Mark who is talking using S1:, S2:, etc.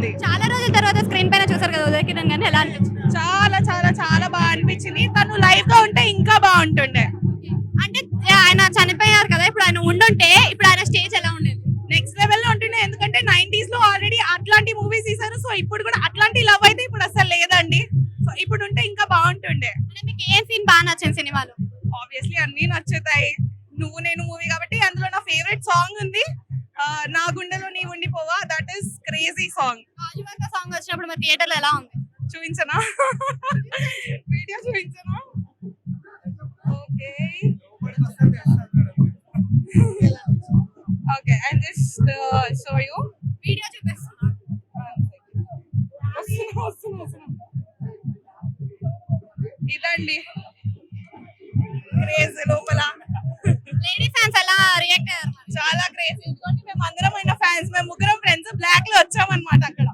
S1: ఉంది.
S2: చాలా రోజుల తర్వాత స్క్రీన్ పైన చూసారు కదా ఉదయ్ కిరణ్ గారిని, ఎలా అనిపించింది?
S1: చాలా చాలా చాలా బాగా అనిపించింది. తను లైవ్ గా ఉంటే ఇంకా బాగుంటుండే.
S2: అంటే ఆయన చనిపోయారు కదా, ఇప్పుడు ఆయన ఉండుంటే ఇప్పుడు ఆయన స్టేజ్ ఎలా ఉండేది?
S1: నెక్స్ట్ లెవెల్ లో ఉంటుండే. ఎందుకంటే 90s లో ఆల్రెడీ అట్లాంటి మూవీస్ తీసారు. సో ఇప్పుడు కూడా అట్లాంటి లవ్ అయితే ఇప్పుడు అసలు లేదండి. సో ఇప్పుడు ఉంటే ఇంకా బాగుంటుండే.
S2: అంటే మీకు ఏం సీన్ బాగా నచ్చింది సినిమాలో?
S1: ఆబ్వియస్లీ అన్ని నచ్చుతాయి. నువ్వు నేను మూవీ కాబట్టి అందులో నా ఫేవరెట్ సాంగ్ ఉంది, నా గుండెలో నీ ఉండిపోవా. That is crazy song.
S2: Gajuwaka song వచ్చినప్పుడు మరి థియేటర్ లో ఎలా ఉంది?
S1: చూపించనా? వీడియో చూపించనా? Okay okay I just show you.
S2: Video చూపిస్తున్నా.
S1: ఇదండి క్రేజ్ లోపల.
S2: లేడీ ఫ్యాన్స్ ఎలా రియాక్ట్ అయ్యారు మరి?
S1: చాలా క్రేజ్. ఎందుకంటే మేము అందరం అయిన ఫ్యాన్స్, మేము ముగ్గురం ఫ్రెండ్స్ బ్లాక్ లో వచ్చామన్నమాట అక్కడ.